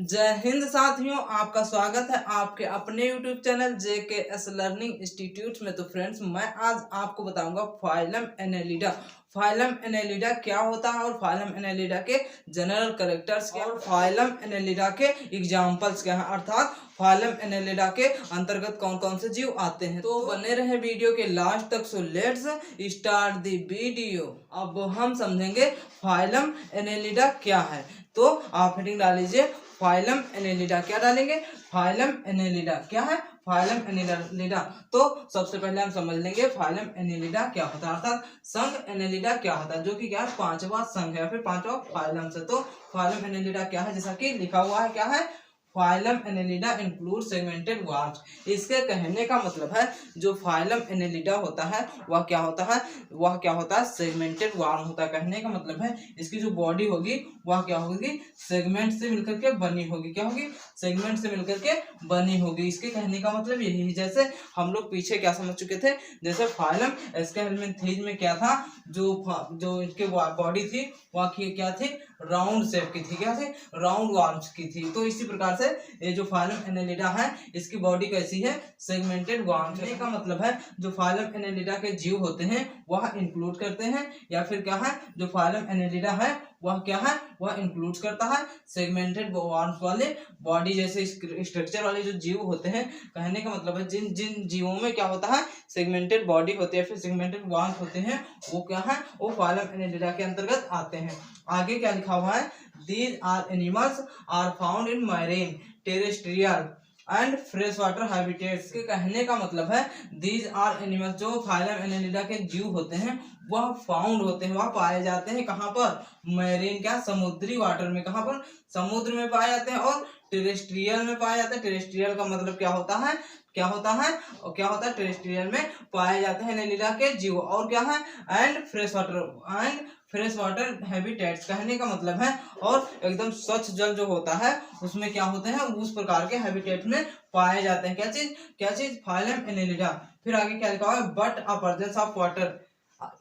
जय हिंद साथियों, आपका स्वागत है आपके अपने YouTube channel JKS learning institute में। तो फ्रेंड्स, मैं आज आपको बताऊंगा फाइलम एनेलिडा। फाइलम एनेलिडा क्या होता है और फाइलम एनेलिडा के जनरल कैरेक्टर्स क्या और फाइलम एनेलिडा के एग्जांपल्स क्या हैं, अर्थात फाइलम एनेलिडा के अंतर्गत कौन कौन से जीव आते हैं। तो बने रहे वीडियो के लास्ट तक। So let's start the video. अब हम समझेंगे फाइलम एनेलिडा क्या है। तो आप हेडिंग डाल लीजिए फाइलम एनेलिडा। क्या डालेंगे? फाइलम एनेलिडा क्या है? Phylum Annelida. तो सबसे पहले हम समझ लेंगे फाइलम एनेलिडा क्या होता है, अर्थात संघ एनेलिडा क्या होता है, जो कि क्या है, पांचवा संघ है, फिर पांचवा फाइलम से। तो फाइलम एनेलिडा क्या है, जैसा कि लिखा हुआ है, क्या है? Phylum Annelida include segmented worms. इसके कहने का मतलब है जो फाइलम एनेलिडा होता है वह क्या होता है, वह क्या होता है, सेगमेंटेड वर्म होता है। कहने का मतलब है इसकी जो बॉडी होगी वह क्या होगी, सेगमेंट से मिलकर के बनी होगी। क्या होगी? सेगमेंट से मिलकर के बनी होगी। इसके कहने का मतलब यही है। जैसे हम लोग पीछे क्या समझ चुके थे, जैसे फाइलम एस्केलेंथेज में क्या था, जो इनके बॉडी थी वह क्या थी, राउंड शेप की थी। क्या थी? राउंड वर्म्स की थी। तो इसी प्रकार से ये जो फाइलम एनेलिडा है इसकी बॉडी कैसी है, सेगमेंटेड वर्म्स है। का मतलब है जो फाइलम एनेलिडा के जीव होते हैं वह इंक्लूड करते हैं, या फिर क्या है, जो फाइलम एनेलिडा है वह क्या है, वह इंक्लूड करता है सेगमेंटेड वर्म्स वाले बॉडी जैसे स्ट्रक्चर वाले जो जीव होते हैं। कहने का मतलब है जिन जिन जीवों में क्या होता है, सेगमेंटेड बॉडी होती है, फिर सेगमेंटेड वर्म्स होते हैं, वो क्या है, वो फाइलम एनेलिडा के अंतर्गत आते हैं। आगे क्या लिखा हुआ है, these are animals are found in marine, terrestrial and fresh water habitats. के कहने का मतलब है दीज आर एनिमल्स, जो फाइलम एनेलिडा के जीव होते हैं वह फाउंड होते हैं, वह पाए जाते हैं कहाँ पर, मैरीन, क्या, समुद्री वाटर में। कहाँ पर? समुद्र में पाए जाते हैं। और टेरेस्ट्रियल में पाए जाते हैं। टेरेस्ट्रियल का मतलब क्या होता है, क्या होता है, और क्या होता है, टेरेस्ट्रियल में पाए जाते हैं एनेलिडा के जीव। और क्या है, एंड फ्रेश वाटर हैबिटेट्स। कहने का मतलब है और एकदम स्वच्छ जल जो होता है उसमें क्या होते हैं, उस प्रकार के हैबिटेट में पाए जाते हैं। क्या चीज, फाइलम एनेलिडा। फिर आगे क्या लिखा हुआ है, but a presence of water.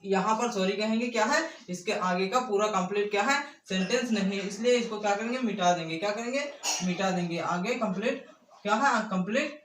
यहाँ पर सॉरी कहेंगे, क्या है, इसके आगे का पूरा कंप्लीट क्या है, सेंटेंस नहीं है, इसलिए इसको क्या करेंगे, मिटा देंगे। क्या करेंगे? मिटा देंगे। आगे कंप्लीट क्या है, कंप्लीट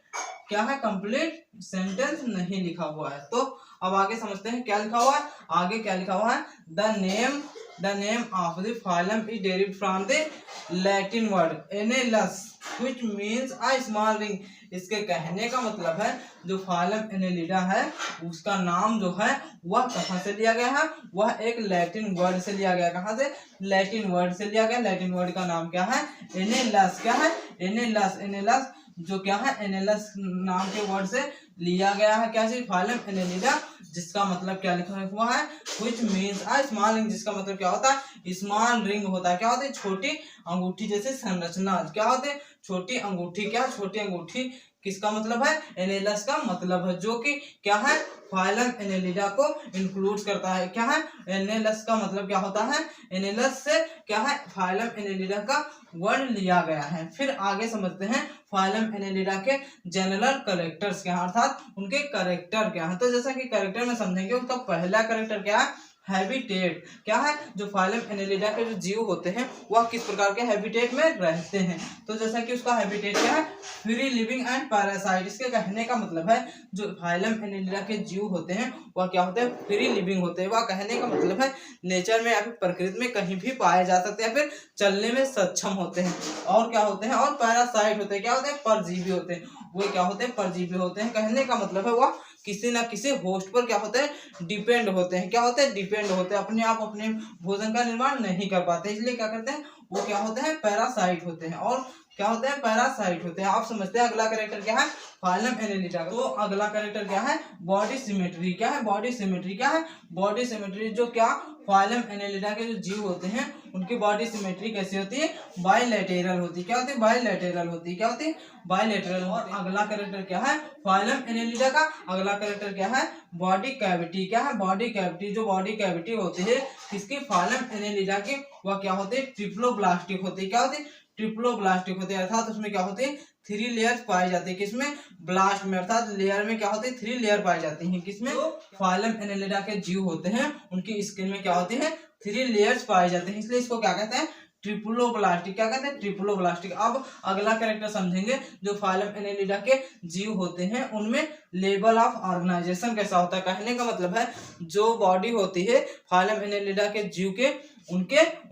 क्या है, कंप्लीट सेंटेंस नहीं लिखा हुआ है। तो अब आगे समझते हैं क्या लिखा हुआ है। आगे क्या लिखा हुआ है, the name of the phylum is derived from the Latin word annulus which means a small ring. इसके कहने का मतलब है जो फाइलम एनेलिडा है उसका नाम जो है वह कहाँ से लिया गया है, वह एक लैटिन वर्ड से लिया गया। कहाँ से? लैटिन वर्ड से लिया गया। लैटिन वर्ड का नाम क्या है, एनेलस। क्या है? एनेलस जो क्या है, एनेलस नाम के वर्ड से लिया गया है। क्या चीज, फाइलम एनेलिडा, जिसका मतलब क्या लिखा हुआ है, which means a small ring, जिसका मतलब क्या होता है, स्मॉल रिंग होता है। क्या होता है? छोटी अंगूठी जैसे संरचना। क्या होते हैं? छोटी अंगूठी। क्या? छोटी अंगूठी किसका मतलब है, एनेलस का मतलब है, जो कि क्या है, फाइलम एनेलिडा को इंक्लूड करता है। क्या है? एनेलस का मतलब क्या होता है, एनेलस से क्या है, फाइलम एनेलिडा का वर्ड लिया गया है। फिर आगे समझते हैं फाइलम एनेलिडा के जनरल कैरेक्टर्स क्या है, अर्थात उनके कैरेक्टर क्या है। तो जैसा कि कैरेक्टर में समझेंगे, उसका पहला कैरेक्टर क्या है, हैबिटेट। क्या है? जो फाइलम एनेलिडा के जो जीव होते हैं वह किस प्रकार के हैबिटेट में रहते हैं। तो जैसा कि उसका हैबिटेट क्या है, फ्री लिविंग एंड पैरासाइट। इसके कहने का मतलब है जो फाइलम एनेलिडा के जीव होते हैं वह क्या होते हैं, फ्री लिविंग होते हैं। वह कहने का मतलब है नेचर में या फिर प्रकृति में कहीं भी पाए जा सकते हैं, फिर चलने में सक्षम होते हैं। और क्या होते हैं, और पैरासाइट होते हैं। क्या होते हैं? परजीवी होते हैं। वो क्या होते हैं, परजीवी होते हैं। कहने का मतलब है वह किसी ना किसी होस्ट पर क्या होते हैं, डिपेंड होते हैं। क्या होते हैं? डिपेंड होते हैं। अपने आप अपने भोजन का निर्माण नहीं कर पाते, इसलिए क्या करते हैं, वो क्या होते हैं, पैरासाइट होते हैं। और क्या होते हैं, पैरासाइट होते हैं। आप समझते हैं अगला कैरेक्टर क्या है, फाइलम एनेलिडा। तो अगला कैरेक्टर क्या है, बॉडी सिमेट्री। क्या है? Body symmetry. क्या है? Body symmetry. जो क्या, फाइलम एनेलिडा के जो जीव होते हैं उनकी बॉडी सिमेट्री कैसी होती है, बाइलेटरल होती है। क्या होती है? बाइलेटरल होती है। क्या होती है? बाइलेटरल। और अगला कैरेक्टर क्या है, फाइलम एनेलिडा का अगला कैरेक्टर क्या है, बॉडी कैविटी। क्या है? Body cavity. जो बॉडी कैविटी होती है किसकी, फाइलम एनेलिडा की, वह क्या होती है, ट्रिप्लोब्लास्टिक होती है। क्या होती है? ट्रिप्लोब्लास्टिक होती है, अर्थात उसमें क्या होती है, 3 लेयर्स पाई जाती है। किसमें? ब्लास्ट में, अर्थात लेयर में क्या होती है, 3 लेयर पाई जाती है। किसमें? फाइलम एनेलिडा के जीव होते हैं उनकी स्किन में क्या होती है, 3 लेयर्स पाए जाते हैं, इसलिए इसको क्या कहते हैं, ट्रिप्लोब्लास्टिक। क्या कहते हैं? ट्रिप्लोब्लास्टिक। अब अगला कैरेक्टर समझेंगे। जो फाइलम एनेलिडा के जीव होते हैं उनमें लेवल ऑफ ऑर्गेनाइजेशन कैसा होता है। कहने का मतलब है जो बॉडी होती है फाइलम एनेलिडा के जीव के,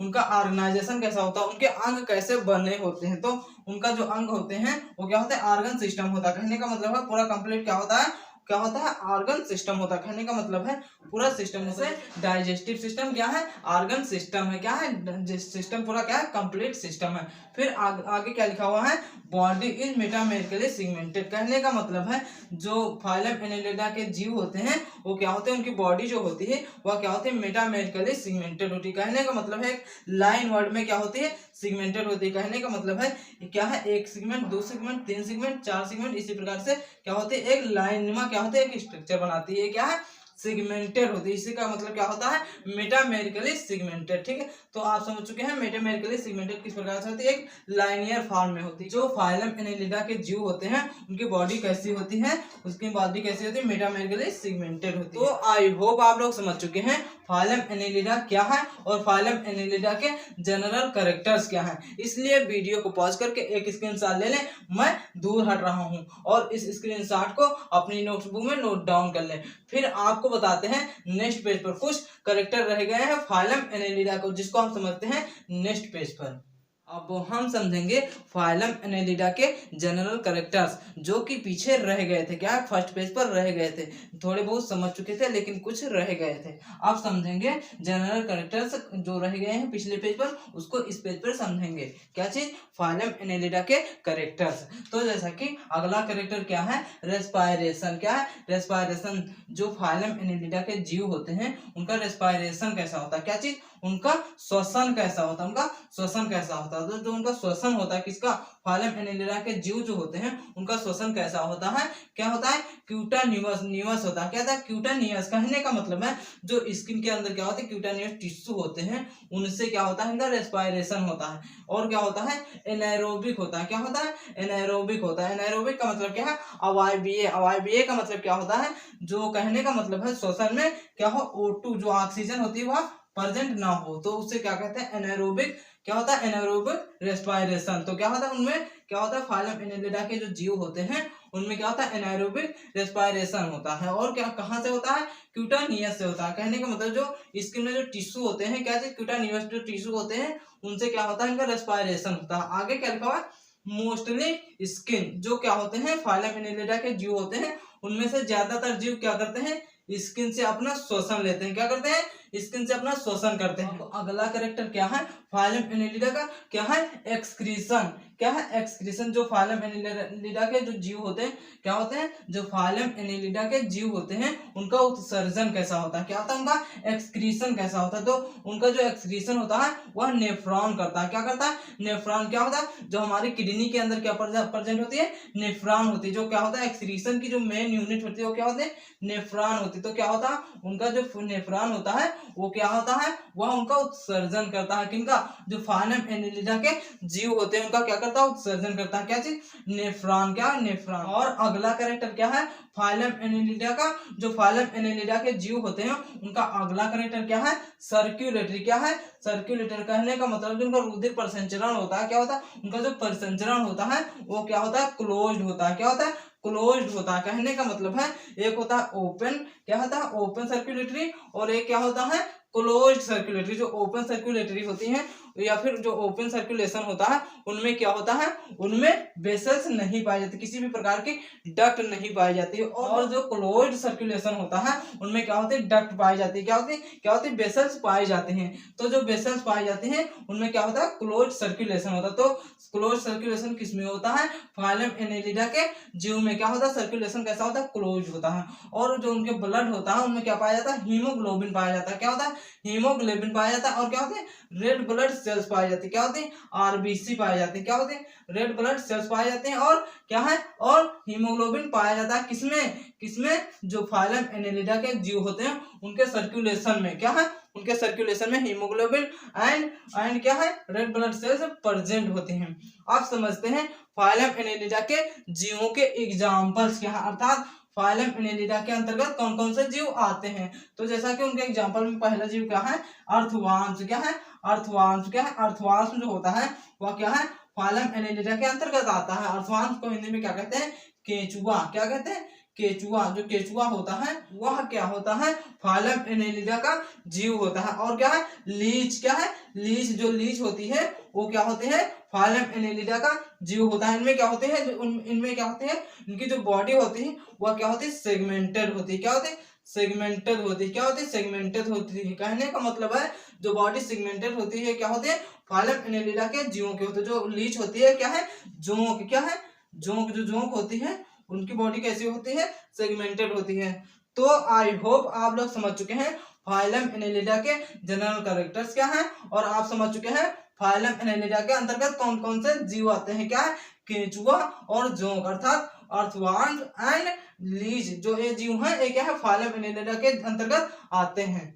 उनका ऑर्गेनाइजेशन कैसा होता है, उनके अंग कैसे बने होते हैं। तो उनका जो अंग होते हैं वो क्या होता है? ऑर्गन सिस्टम होता है। कहने का मतलब है पूरा कंप्लीट क्या होता है? ऑर्गन सिस्टम होता है। कहने का मतलब है पूरा सिस्टम से डाइजेस्टिव सिस्टम क्या है? ऑर्गन सिस्टम है। क्या है? सिस्टम पूरा क्या है? कंप्लीट सिस्टम है। फिर आगे क्या लिखा हुआ है? Body is metamerically segmented. कहने का मतलब है जो फाइलम एनेलिडा के जीव होते हैं वो क्या होते हैं? उनकी बॉडी जो होती है वह क्या होती है? मेटामेरिकली सेगमेंटेड होती है। कहने का मतलब है एक लाइन वर्ड में क्या होती है? सेगमेंटेड होती है। कहने का मतलब है क्या है? एक सेगमेंट, दो सेगमेंट, तीन सेगमेंट, चार सेगमेंट, इसी प्रकार से क्या होती है? एक लाइन क्या होती है? एक स्ट्रक्चर बनाती है। क्या है? सेगमेंटेड होती है। इसी का मतलब क्या होता है? Metamerically segmented. ठीक है, तो आप समझ चुके हैं मेटामेरिकली सेगमेंटेड किस प्रकार से होती है? एक लाइनियर फॉर्म में होती है। जो फाइलम एनेलिडा के जीव होते हैं उनकी बॉडी कैसी होती है? उसकी बॉडी कैसी होती है? मेटामेरिकली सेगमेंटेड होती है। तो आई होप आप लोग समझ चुके हैं फाइलम एनेलिडा क्या है और फाइलम एनेलिडा के जनरल कैरेक्टर्स क्या है। इसलिए वीडियो को पॉज करके एक स्क्रीनशॉट ले लें, मैं दूर हट रहा हूं, और इस स्क्रीनशॉट को अपनी नोटबुक में नोट डाउन कर लें। फिर आपको बताते हैं नेक्स्ट पेज पर कुछ कैरेक्टर रह गए हैं फाइलम एनेलिडा को, जिसको हम समझते हैं नेक्स्ट पेज पर। अब हम समझेंगे फाइलम एनेलिडा के जनरल कैरेक्टर्स जो कि पीछे रह गए थे। क्या? फर्स्ट पेज पर रह गए थे। थोड़े बहुत समझ चुके थे लेकिन कुछ रह गए थे। अब समझेंगे जनरल कैरेक्टर्स जो रह गए हैं पिछले पेज पर, उसको इस पेज पर समझेंगे। क्या चीज? फाइलम एनेलिडा के कैरेक्टर्स। तो जैसा कि अगला कैरेक्टर क्या है? रेस्पायरेशन। क्या है? रेस्पायरेशन। जो फाइलम एनेलिडा के जीव होते हैं उनका रेस्पायरेशन कैसा होता है? क्या चीज? उनका श्वसन कैसा होता है? उनका श्वसन कैसा होता है? तो जो उनका श्वसन होता है किसका? फाइलम एनेलिडा के जीव जो होते हैं उनका श्वसन कैसा होता है? क्या होता है? क्यूटानियस होता है। क्या था? क्यूटानियस। कहने का मतलब है जो स्किन के अंदर क्या होते हैं? क्यूटानियस टिश्यू होते हैं, उनसे क्या होता है? इनका रेस्पायरेशन होता है। और क्या होता है? एनाएरोबिक होता है। क्या होता है? एनाएरोबिक होता है। एनाएरोबिक का मतलब क्या है? अवायवीय। अवायवीय का मतलब क्या होता है? जो कहने का मतलब है श्वसन में क्या हो? O2 जो ऑक्सीजन होती है वह प्रेजेंट ना हो, तो उससे क्या कहते हैं? एनाएरोबिक। क्या होता है? एनाएरोबिक रेस्पायरेशन। तो क्या होता है उनमें? क्या होता है? फाइलम एनेलिडा के जो जीव होते हैं उनमें क्या होता है? एनाएरोबिक रेस्पायरेशन होता है। और क्या कहाँ से होता है? क्यूटानियस से होता है। कहने का मतलब जो स्किन में जो टिश्यू होते हैं, क्या चीज? क्यूटानियस जो टिश्यू होते हैं उनसे क्या होता है? इनका रेस्पायरेशन होता है। आगे क्या लिखा हुआ है? Mostly skin. जो क्या होते हैं? फाइलम एनेलिडा के जीव होते हैं उनमें से ज्यादातर जीव क्या करते हैं? स्किन से अपना श्वसन लेते हैं। क्या करते हैं? स्किन से अपना श्वसन करते हैं। तो अगला कैरेक्टर क्या है फाइलम एनेलिडा का? क्या है? एक्सक्रीशन। क्या है? एक्सक्रीशन। जो फाइलम एनेलिडा के जो जीव होते हैं क्या होते हैं? जो फाइलम एनेलिडा के जीव होते हैं उनका उत्सर्जन कैसा होता है? क्या होता है? उनका एक्सक्रीशन कैसा होता है? तो उनका जो एक्सक्रीशन होता है वह नेफ्रॉन करता है। क्या करता है? नेफ्रॉन। क्या होता है? जो हमारी किडनी के अंदर क्या प्रेजेंट होती है? नेफ्रॉन होती है। जो क्या होता है? एक्सक्रीशन की जो मेन यूनिट होती है वो क्या होती है? नेफ्रॉन होती है। तो क्या होता है? उनका जो नेफ्रॉन होता है वो क्या होता है? वह उनका उत्सर्जन करता है। किनका? जो फाइलम एनेलिडा के जीव होते हैं उनका क्या करता है? उत्सर्जन करता है। क्या चीज? नेफ्रॉन। क्या? नेफ्रॉन। और अगला कैरेक्टर क्या है फाइलम एनेलिडा का? जो फाइलम एनेलिडा के जीव होते हैं उनका अगला कैरेक्टर क्या है? सर्क्यूलेटरी। क्या है? सर्क्यूलेटर। कहने का मतलब जो उनका रुधिर परिसंचरण होता है क्या होता है? उनका जो परिसंचरण होता है वो क्या होता है? क्लोज्ड होता है। क्या होता है? क्लोज्ड होता है। कहने का मतलब है एक होता है ओपन। क्या होता है? Open circulatory. और एक क्या होता है? Closed circulatory. जो ओपन सर्कुलेटरी होती है या फिर जो ओपन सर्कुलेशन होता है उनमें क्या होता है? उनमें वेसल्स नहीं पाई जाती, किसी भी प्रकार की डक्ट नहीं पाई जाती है। और जो क्लोज्ड सर्कुलेशन होता है उनमें क्या होती है? डक्ट पाई जाती है। क्या होती है? क्या होती है? वेसल्स पाए जाते हैं। तो जो वेसल्स पाए जाते हैं उनमें क्या होता है? क्लोज्ड सर्कुलेशन होता है। तो क्लोज्ड सर्कुलेशन किसमें होता है? फाइलम एनेलिडा के जीव में क्या होता है? सर्कुलेशन कैसा होता है? क्लोज होता है। और जो उनके ब्लड होता है उनमें क्या पाया जाता है? हीमोग्लोबिन पाया जाता है। क्या होता है? हीमोग्लोबिन पाया जाता है। और क्या होते हैं? रेड ब्लड सेल्स पाए जाते हैं। क्या होते हैं? आरबीसी पाए जाते हैं। क्या होते हैं? रेड ब्लड सेल्स पाए जाते हैं। और क्या है? और हीमोग्लोबिन पाया जाता है किसमें? किसमें? जो फाइलम एनेलिडा के जीव होते हैं उनके सर्कुलेशन में। क्या है? उनके सर्कुलेशन में हीमोग्लोबिन एंड क्या है? रेड ब्लड सेल्स प्रेजेंट होते हैं। आप समझते हैं फाइलम एनेलिडा के जीवों के एग्जाम्पल्स क्या है, अर्थात फाइलम एनेलिडा के अंतर्गत कौन कौन से जीव आते हैं। तो जैसा कि उनके एग्जांपल में पहला जीव क्या है, अर्थवांश। क्या है, अर्थवांश। क्या है, अर्थवांश जो होता है वह क्या है, फाइलम एनेलिडा के अंतर्गत आता है। अर्थवांश को हिंदी में क्या कहते हैं, केचुआ। क्या कहते हैं, केचुआ। जो केचुआ होता है वह क्या होता है, फाइलम एनेलिडा का जीव होता है। और क्या है, लीच। क्या है, लीच। जो लीच होती है वो क्या होती है, फाइलम एनेलिडा का जीव होता है। इनमें क्या होते हैं, इनमें क्या होते हैं, इनकी जो बॉडी होती है वह क्या होती है, सेगमेंटेड होती है। क्या होती है, सेगमेंटेड होती है। क्या होती है, सेगमेंटेड होती है। कहने का मतलब है जो बॉडी सेगमेंटेड होती है क्या होती है, फाइलम एनेलिडा के जीवों के होते हैं। जो लीच होती है क्या है, जोंक। क्या है, जोंक। जो जोंक होती है उनकी बॉडी कैसी होती है, सेगमेंटेड होती है। तो आई होप आप लोग समझ चुके हैं फाइलम एनेलिडा के जनरल कैरेक्टर्स क्या हैं, और आप समझ चुके हैं फाइलम एनेलिडा के अंतर्गत कौन कौन से जीव आते हैं। क्या है, केंचुआ और जोंक, अर्थात अर्थवांश एंड लीच। जो ये जीव हैं ये क्या है, फाइलम एनेलिडा के अंतर्गत आते हैं।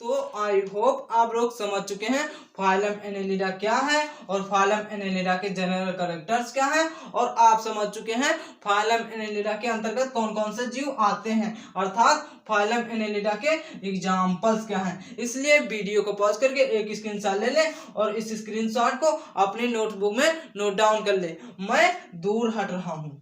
तो आई होप आप लोग समझ चुके हैं फाइलम एनेलिडा क्या है और फाइलम एनेलिडा के जनरल कैरेक्टर्स क्या हैं, और आप समझ चुके हैं फाइलम एनेलिडा के अंतर्गत कौन कौन से जीव आते हैं, अर्थात फाइलम एनेलिडा के एग्जाम्पल्स क्या हैं। इसलिए वीडियो को पॉज करके एक स्क्रीनशॉट ले लें और इस स्क्रीनशॉट को अपनी नोटबुक में नोट डाउन कर ले। मैं दूर हट रहा हूं।